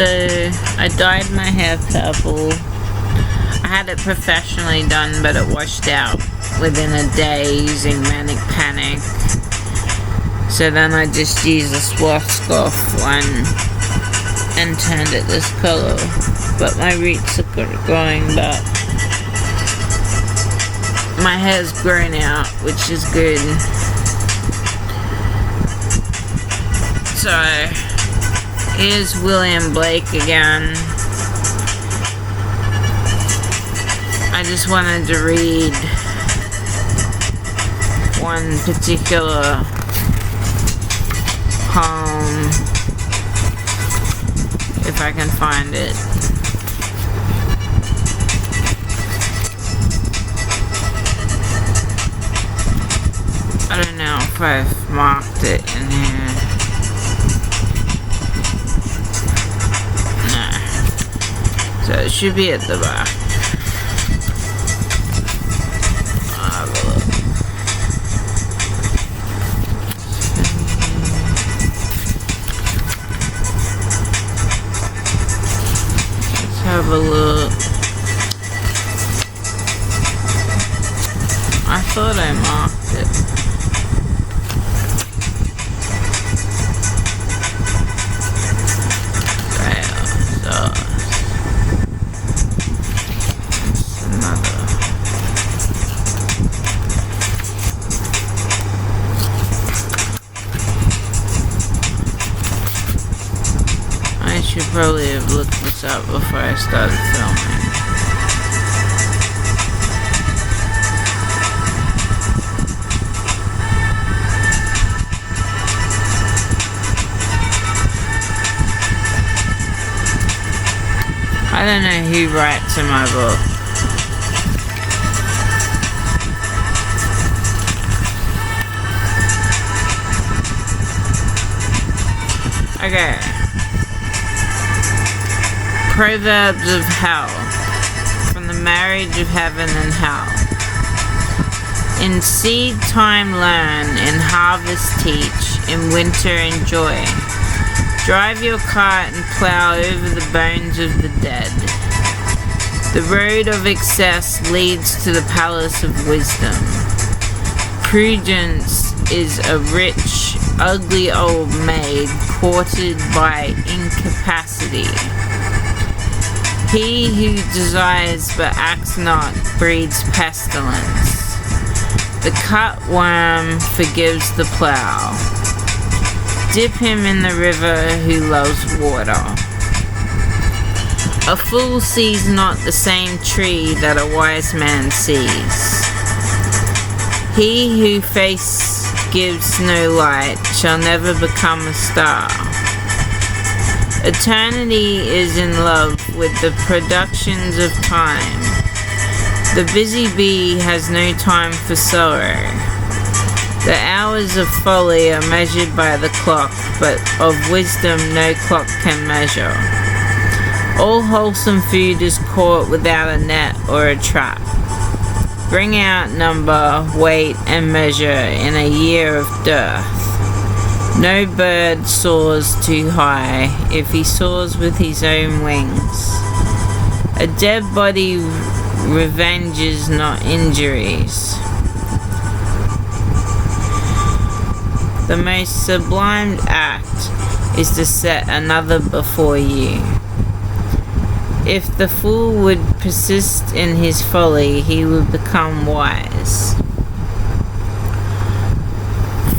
So I dyed my hair purple. I had it professionally done, but it washed out within a day using Manic Panic. So then I just used a Swarovski one and turned it this color. But my roots are growing back. My hair's grown out, which is good. So here's William Blake again. I just wanted to read one particular poem, if I can find it. I don't know if I've marked it in here. No. So it should be at the back. Have a look. I thought I marked it. Another. I should probably have looked this up before I started filming. I don't know who writes in my book. Okay. Proverbs of Hell, from the marrige of heaven and hell. In seed time learn, in harvest teach, in winter enjoy. Drive your cart and plow over the bones of the dead. The road of excess leads to the palace of wisdom. Prudence is a rich, ugly old maid courted by incapacity. He who desires but acts not breeds pestilence. The cutworm forgives the plow. Dip him in the river who loves water. A fool sees not the same tree that a wise man sees. He whose face gives no light shall never become a star. Eternity is in love with the productions of time. The busy bee has no time for sorrow. The hours of folly are measured by the clock, but of wisdom no clock can measure. All wholesome food is caught without a net or a trap. Bring out, number, weight, and measure in a year of dearth. No bird soars too high if he soars with his own wings. A dead body revenges not injuries. The most sublime act is to set another before you. If the fool would persist in his folly, he would become wise.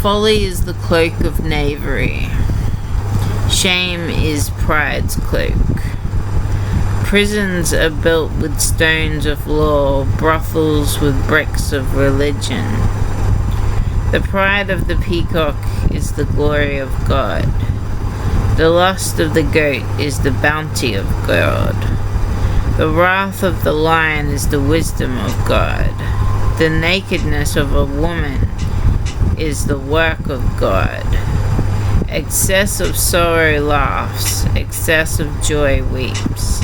Folly is the cloak of knavery. Shame is pride's cloak. Prisons are built with stones of law, brothels with bricks of religion. The pride of the peacock is the glory of God. The lust of the goat is the bounty of God. The wrath of the lion is the wisdom of God. The nakedness of a woman is the work of God. Excess of sorrow laughs, excess of joy weeps.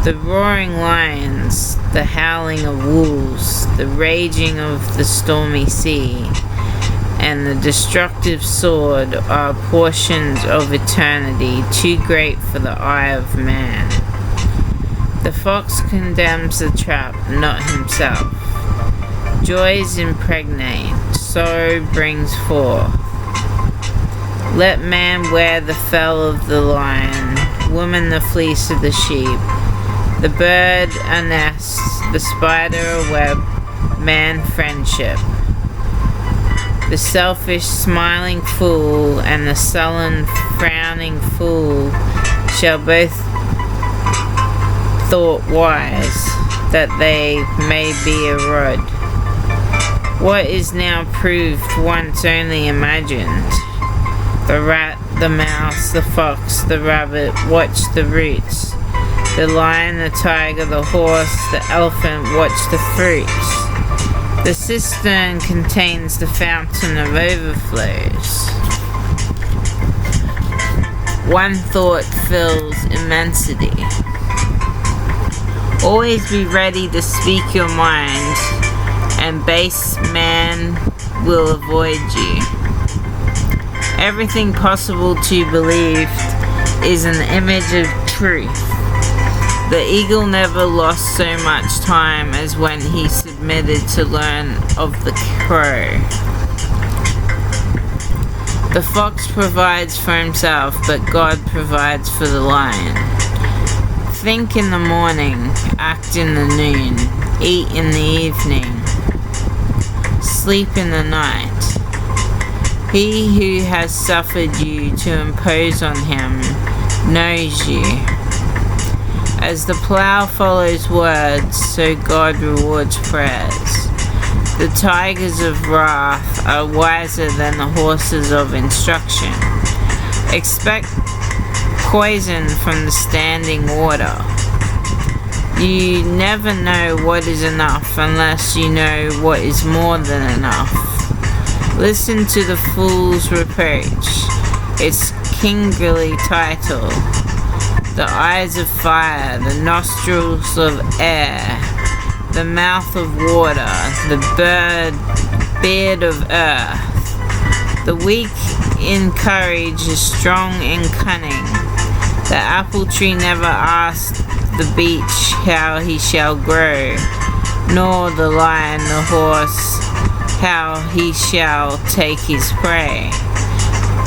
The roaring lions, the howling of wolves, the raging of the stormy sea, and the destructive sword are portions of eternity, too great for the eye of man. The fox condemns the trap, not himself. Joys impregnate, sorrow brings forth. Let man wear the fell of the lion, woman the fleece of the sheep, the bird a nest, the spider a web, man friendship. The selfish smiling fool and the sullen frowning fool shall both thought wise, that they may be a rod. What is now proved once only imagined? The rat, the mouse, the fox, the rabbit, watch the roots. The lion, the tiger, the horse, the elephant, watch the fruits. The cistern contains the fountain of overflows. One thought fills immensity. Always be ready to speak your mind, and base man will avoid you. Everything possible to believe is an image of truth. The eagle never lost so much time as when he submitted to learn of the crow. The fox provides for himself, but God provides for the lion. Think in the morning, act in the noon, eat in the evening, sleep in the night. He who has suffered you to impose on him knows you. As the plough follows words, so God rewards prayers. The tigers of wrath are wiser than the horses of instruction. Expect poison from the standing water. You never know what is enough unless you know what is more than enough. Listen to the fool's reproach, its kingly title. The eyes of fire, the nostrils of air, the mouth of water, the beard of earth. The weak in courage is strong in cunning. The apple tree never asked the beech how he shall grow, nor the lion the horse how he shall take his prey.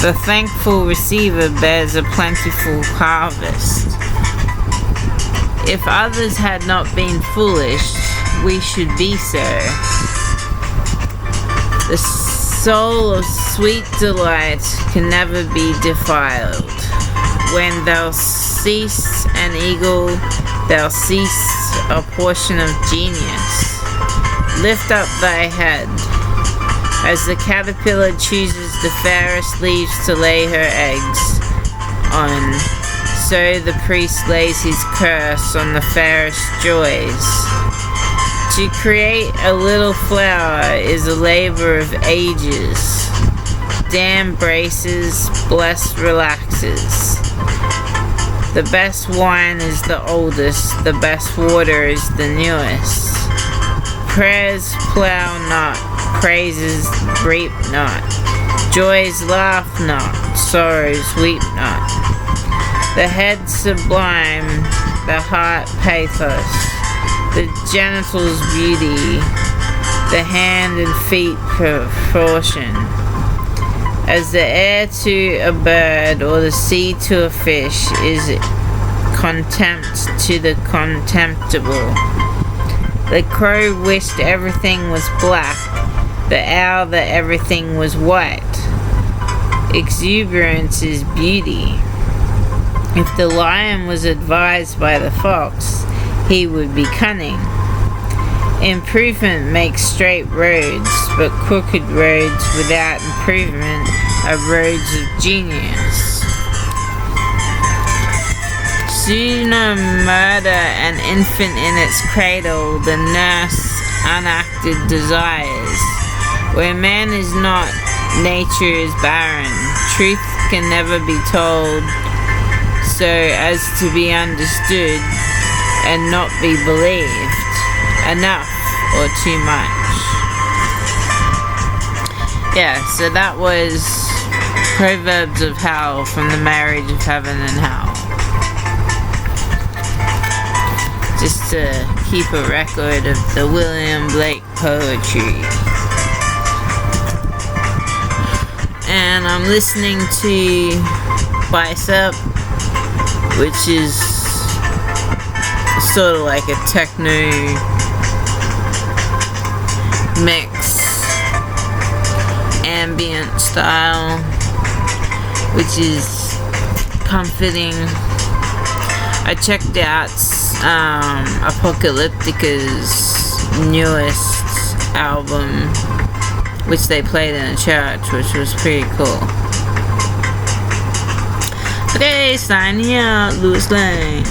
The thankful receiver bears a plentiful harvest. If others had not been foolish, we should be so. The soul of sweet delight can never be defiled. When thou seest an eagle, thou seest a portion of genius. Lift up thy head. As the caterpillar chooses the fairest leaves to lay her eggs on, so the priest lays his curse on the fairest joys. To create a little flower is a labor of ages. Damn braces, blessed relaxes. The best wine is the oldest, the best water is the newest. Prayers plow not, praises reap not, joys laugh not, sorrows weep not. The head sublime, the heart pathos, the genitals beauty, the hand and feet proportion. As the air to a bird or the sea to a fish is contempt to the contemptible. The crow wished everything was black, the owl that everything was white. Exuberance is beauty. If the lion was advised by the fox, he would be cunning. Improvement makes straight roads, but crooked roads without improvement are roads of genius. Sooner murder an infant in its cradle than nurse unacted desires. Where man is not, nature is barren. Truth can never be told so as to be understood and not be believed. Enough or too much. Yeah, so that was Proverbs of Hell from the Marriage of Heaven and Hell. Just to keep a record of the William Blake poetry. And I'm listening to Bicep, which is sort of like a techno mix, ambient style, which is comforting. I checked out Apocalyptica's newest album, which they played in a church, which was pretty cool. Okay, signing out, Louis Lane.